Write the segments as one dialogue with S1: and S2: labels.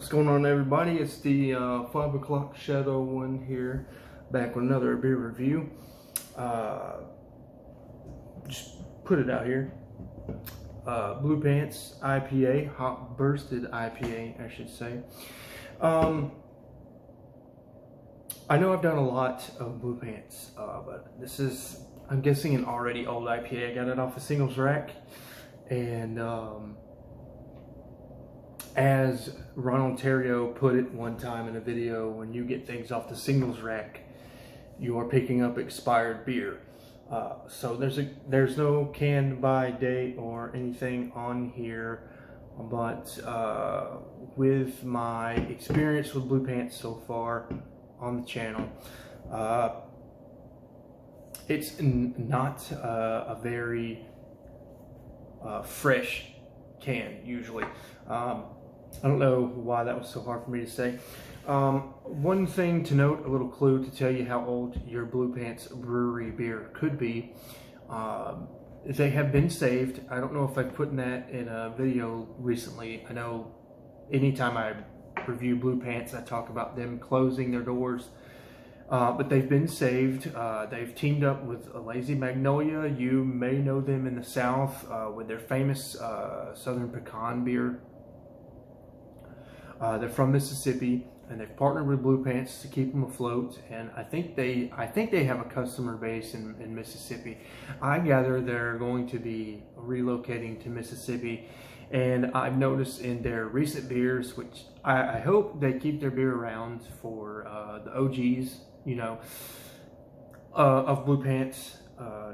S1: What's going on, everybody? It's the 5 o'clock shadow one here, back with another beer review. Just put it out here. Blue Pants IPA, hot bursted IPA, I should say. I know I've done a lot of Blue Pants, but this is, I'm guessing, an already old IPA. I got it off a singles rack, and as Ron Ontario put it one time in a video, when you get things off the singles rack, you are picking up expired beer. So there's no canned by date or anything on here, but with my experience with Blue Pants so far on the channel, it's not a very fresh can usually. I don't know why that was so hard for me to say. One thing to note, a little clue to tell you how old your Blue Pants brewery beer could be. They have been saved. I don't know if I've put that in a video recently. I know anytime I review Blue Pants, I talk about them closing their doors. But they've been saved. They've teamed up with Lazy Magnolia. You may know them in the South with their famous Southern Pecan beer. They're from Mississippi, and they've partnered with Blue Pants to keep them afloat. And I think they have a customer base in Mississippi. I gather they're going to be relocating to Mississippi, and I've noticed in their recent beers, which I hope they keep their beer around for the OGs, you know, of Blue Pants,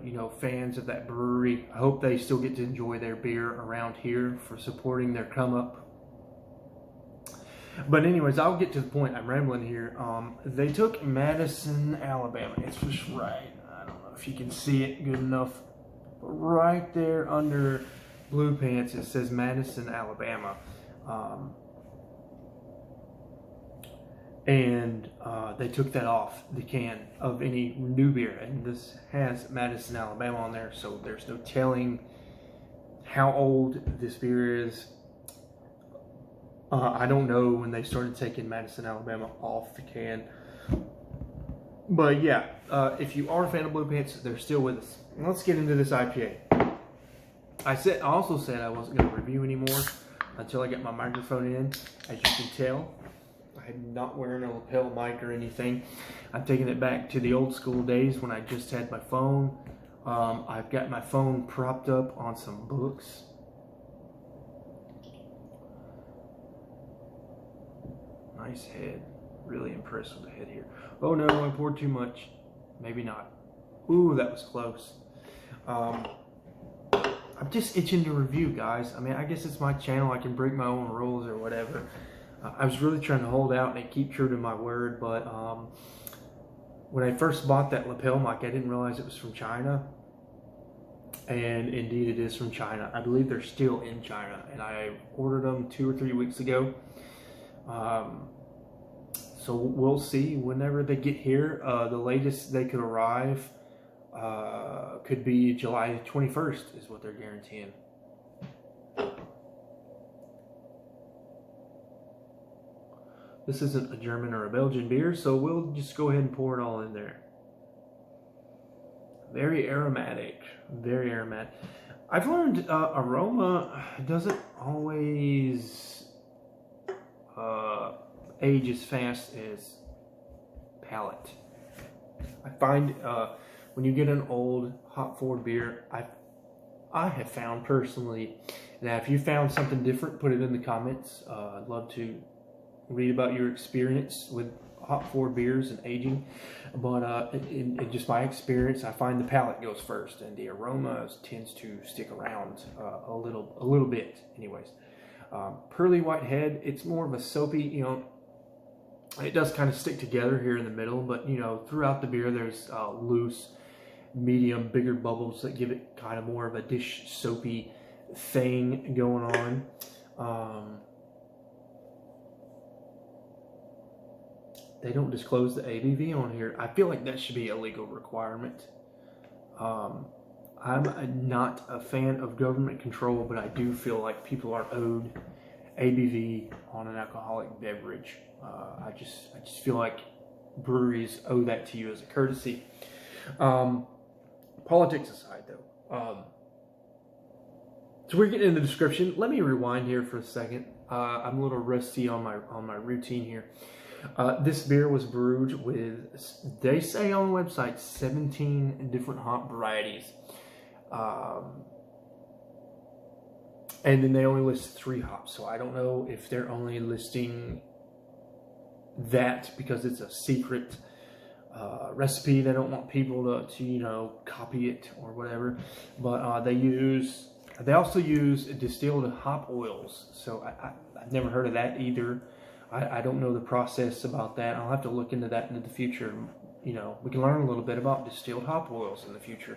S1: you know, fans of that brewery. I hope they still get to enjoy their beer around here for supporting their come up. But anyways, I'll get to the point. I'm rambling here. They took Madison, Alabama. It's just right. I don't know if you can see it good enough. But right there under Blue Pants, it says Madison, Alabama. And they took that off the can of any new beer. And this has Madison, Alabama on there. So there's no telling how old this beer is. I don't know when they started taking Madison, Alabama off the can. But yeah, if you are a fan of Blue Pants, they're still with us. Let's get into this IPA. I also said I wasn't going to review anymore until I get my microphone in. As you can tell, I'm not wearing a lapel mic or anything. I'm taking it back to the old school days when I just had my phone. I've got my phone propped up on some books. Nice head. Really impressed with the head here. Oh no, I poured too much. Maybe not. Ooh, that was close. I'm just itching to review, guys. I mean, I guess it's my channel. I can break my own rules or whatever. I was really trying to hold out and keep true to my word, but when I first bought that lapel mic, I didn't realize it was from China. And indeed it is from China. I believe they're still in China, and I ordered them 2 or 3 weeks ago. So we'll see whenever they get here. The latest they could arrive could be July 21st is what they're guaranteeing. This isn't a German or a Belgian beer, so we'll just go ahead and pour it all in there. Very aromatic, very aromatic. I've learned aroma doesn't always age as fast as palate. I find when you get an old hop forward beer, I have found personally, now if you found something different, put it in the comments. I'd love to read about your experience with hop forward beers and aging. But in just my experience, I find the palate goes first, and the aroma tends to stick around a little bit, anyways. Pearly white head. It's more of a soapy, you know, it does kind of stick together here in the middle, but you know, throughout the beer there's loose, medium, bigger bubbles that give it kind of more of a dish soapy thing going on. They don't disclose the ABV on here. I feel like that should be a legal requirement. I'm not a fan of government control, but I do feel like people are owed ABV on an alcoholic beverage. I just feel like breweries owe that to you as a courtesy. Politics aside, though, so we're getting in the description. Let me rewind here for a second. I'm a little rusty on my routine here. This beer was brewed with, they say on the website, 17 different hop varieties. And then they only list 3 hops. So I don't know if they're only listing that because it's a secret recipe. They don't want people to you know, copy it or whatever. But they also use distilled hop oils. So I've never heard of that either. I don't know the process about that. I'll have to look into that in the future. You know, we can learn a little bit about distilled hop oils in the future.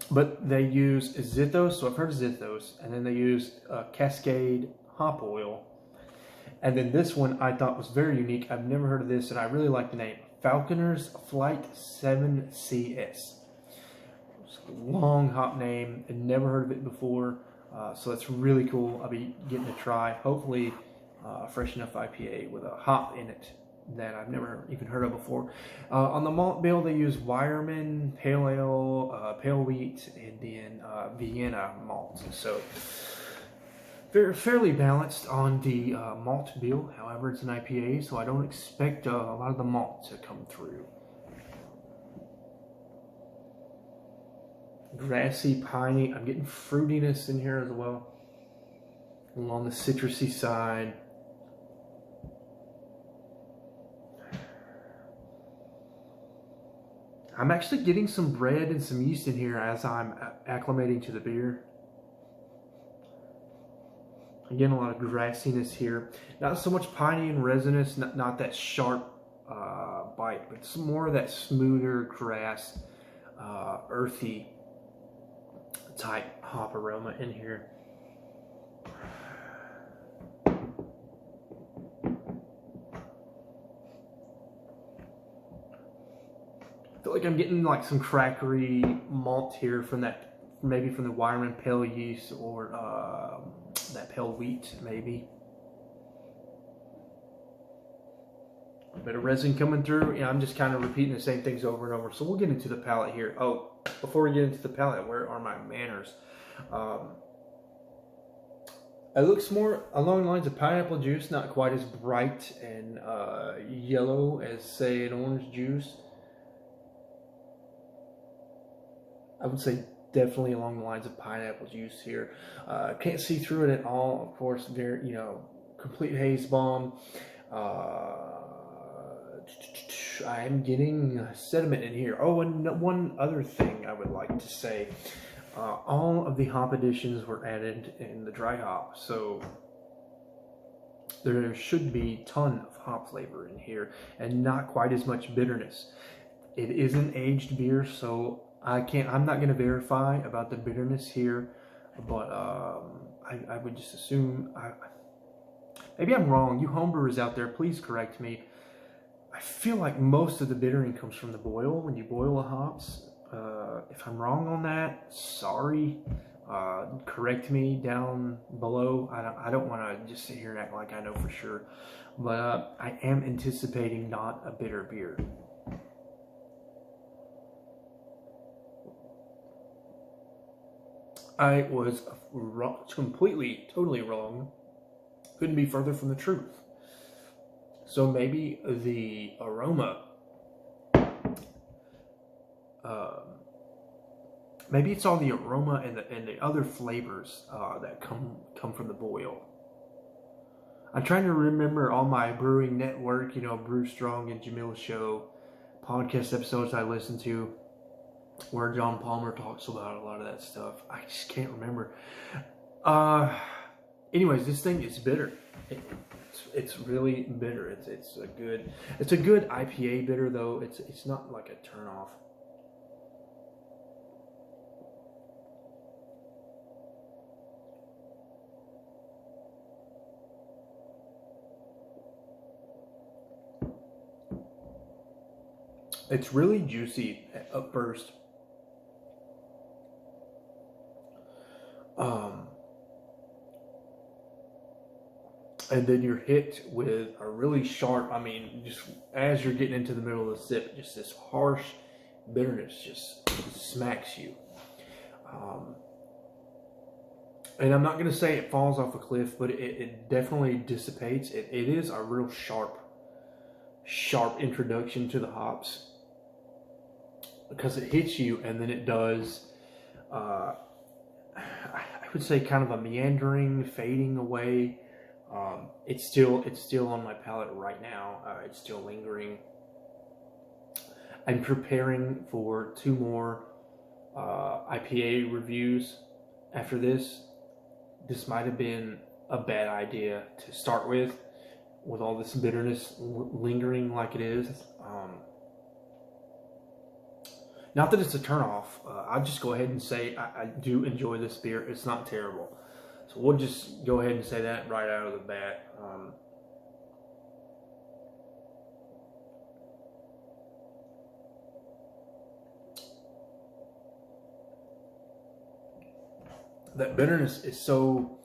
S1: But they use Zithos, so I've heard of Zithos, and then they use Cascade hop oil. And then this one I thought was very unique. I've never heard of this, and I really like the name. Falconer's Flight 7CS. It's a long hop name. I'd never heard of it before. So that's really cool. I'll be getting to try, hopefully, a fresh enough IPA with a hop in it that I've never even heard of before. On the malt bill, they use Weyermann, Pale Ale, Pale Wheat, and then Vienna malt. So they're fairly balanced on the malt bill. However, it's an IPA, so I don't expect a lot of the malt to come through. Grassy, piney. I'm getting fruitiness in here as well, along the citrusy side. I'm actually getting some bread and some yeast in here as I'm acclimating to the beer. I'm getting a lot of grassiness here. Not so much piney and resinous, not that sharp bite, but some more of that smoother grass, earthy type hop aroma in here. I feel like I'm getting like some crackery malt here from that, maybe from the Weyermann pale yeast or that pale wheat, maybe. A bit of resin coming through. I'm just kind of repeating the same things over and over. So we'll get into the palate here. Oh, before we get into the palate, where are my manners? It looks more along the lines of pineapple juice, not quite as bright and yellow as, say, an orange juice. I would say definitely along the lines of pineapple juice here. Can't see through it at all. Of course, very, you know, complete haze bomb. I am getting sediment in here. Oh, and one other thing I would like to say. All of the hop additions were added in the dry hop, so there should be a ton of hop flavor in here and not quite as much bitterness. It is an aged beer, so I'm not going to verify about the bitterness here, but I would just assume, maybe I'm wrong. You homebrewers out there, please correct me. I feel like most of the bittering comes from the boil, when you boil the hops. If I'm wrong on that, sorry. Correct me down below. I don't want to just sit here and act like I know for sure, but I am anticipating not a bitter beer. I was wrong, completely, totally wrong. Couldn't be further from the truth. So maybe the aroma, maybe it's all the aroma and the other flavors that come from the boil. I'm trying to remember all my Brewing Network, you know, Brew Strong and Jamil Show podcast episodes I listen to, where John Palmer talks about a lot of that stuff. I just can't remember. Anyways, this thing is bitter. It's really bitter. It's a good IPA bitter, though. It's not like a turnoff. It's really juicy at first. And then you're hit with a really sharp, I mean, just as you're getting into the middle of the sip, just this harsh bitterness just smacks you. And I'm not going to say it falls off a cliff, but it definitely dissipates. It is a real sharp introduction to the hops, because it hits you and then it does, I would say, kind of a meandering, fading away. It's still on my palate right now. It's still lingering. I'm preparing for 2 more IPA reviews after this. This might have been a bad idea to start with all this bitterness lingering like it is. Not that it's a turnoff. I'll just go ahead and say I do enjoy this beer. It's not terrible. So we'll just go ahead and say that right out of the bat. That bitterness is so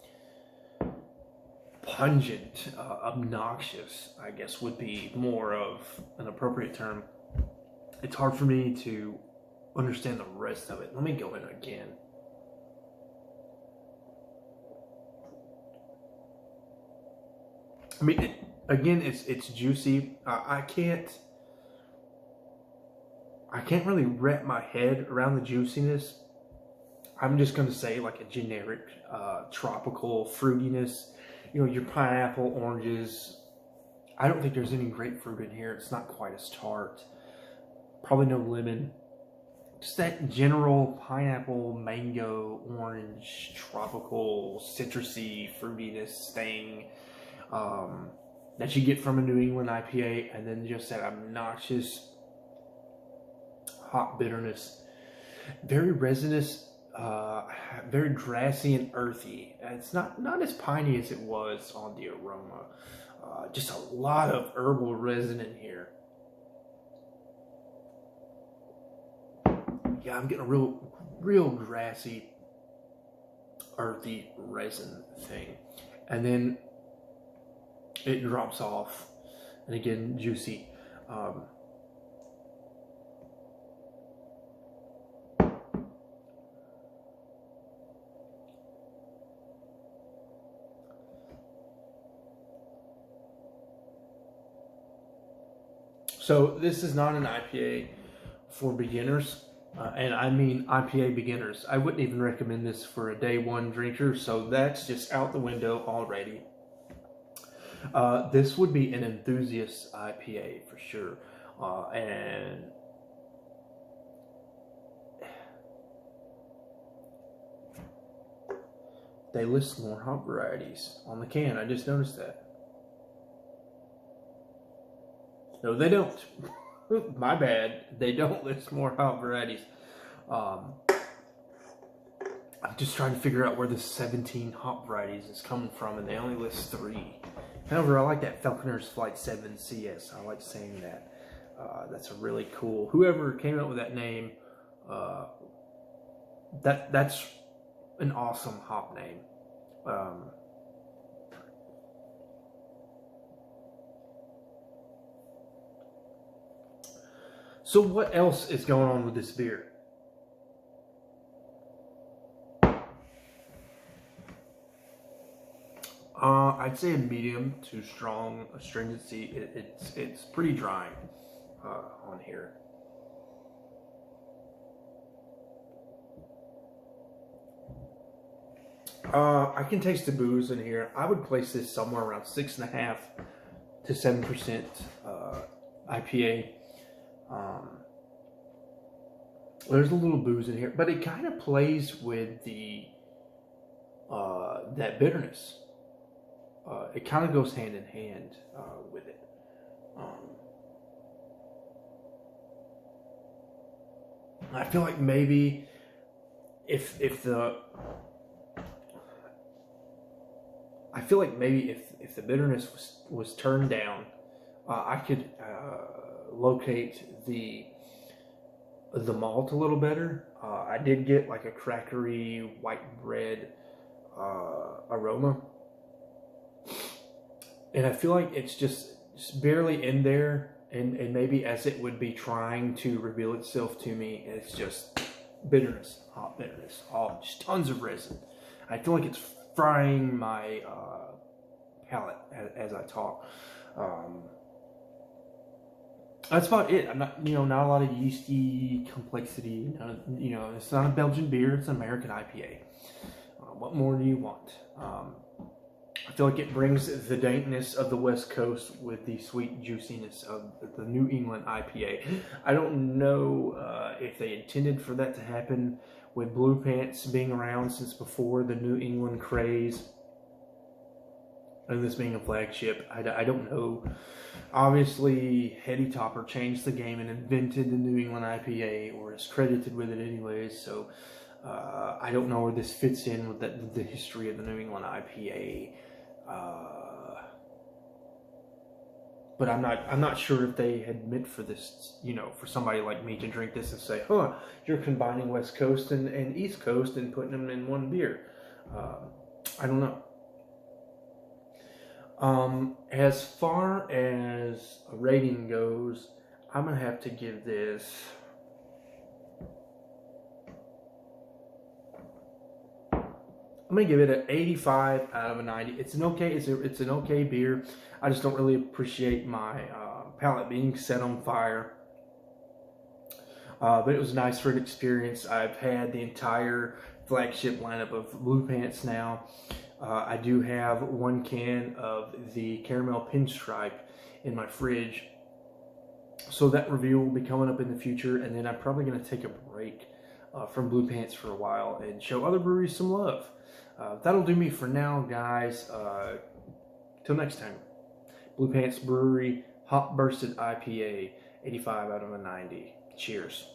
S1: pungent, obnoxious, I guess would be more of an appropriate term. It's hard for me to understand the rest of it. Let me go in again. I mean, again, it's juicy. I can't really wrap my head around the juiciness. I'm just going to say like a generic tropical fruitiness. You know, your pineapple, oranges. I don't think there's any grapefruit in here. It's not quite as tart. Probably no lemon. Just that general pineapple, mango, orange, tropical, citrusy fruitiness thing that you get from a New England IPA, and then just that obnoxious hop bitterness. Very resinous. Very grassy and earthy. It's not as piney as it was on the aroma. Just a lot of herbal resin in here. Yeah, I'm getting a real grassy, earthy resin thing, and then it drops off, and again juicy. So this is not an IPA for beginners, and I mean IPA beginners. I wouldn't even recommend this for a day one drinker, so that's just out the window already. This would be an enthusiast IPA for sure, and they list more hop varieties on the can. I just noticed that. No, they don't. My bad. They don't list more hop varieties. I'm just trying to figure out where the 17 hop varieties is coming from, and they only list 3. However, I like that Falconer's Flight 7 CS. I like saying that. That's a really cool. Whoever came up with that name, that's an awesome hop name. So what else is going on with this beer? I'd say a medium to strong astringency. It's pretty dry on here. I can taste the booze in here. I would place this somewhere around 6.5 to 7% IPA. There's a little booze in here, but it kind of plays with the that bitterness. It kind of goes hand in hand with it. I feel like maybe if the bitterness was turned down, I could locate the malt a little better. I did get like a crackery white bread aroma. and I feel like it's just barely in there, and maybe as it would be trying to reveal itself to me, it's just bitterness, hot bitterness, all just tons of resin. I feel like it's frying my palate as I talk. That's about it. I'm not, not a lot of yeasty complexity. It's not a Belgian beer. It's an American IPA. What more do you want? I feel like it brings the dankness of the West Coast with the sweet juiciness of the New England IPA. I don't know if they intended for that to happen with Blue Pants being around since before the New England craze, and this being a flagship. I don't know. Obviously, Hetty Topper changed the game and invented the New England IPA, or is credited with it anyways, so I don't know where this fits in with the history of the New England IPA. But I'm not sure if they had meant for this, for somebody like me to drink this and say, huh, you're combining West Coast and East Coast and putting them in one beer. I don't know. As far as a rating goes, I'm going to have to give this I'm gonna give it an 85 out of a 90. It's an okay beer. I just don't really appreciate my palate being set on fire. But it was nice for an experience. I've had the entire flagship lineup of Blue Pants now. I do have one can of the Caramel Pinstripe in my fridge. So that review will be coming up in the future, and then I'm probably going to take a break from Blue Pants for a while and show other breweries some love. That'll do me for now, guys. Till next time. Blue Pants Brewery Hop Bursted IPA, 85 out of a 90. Cheers.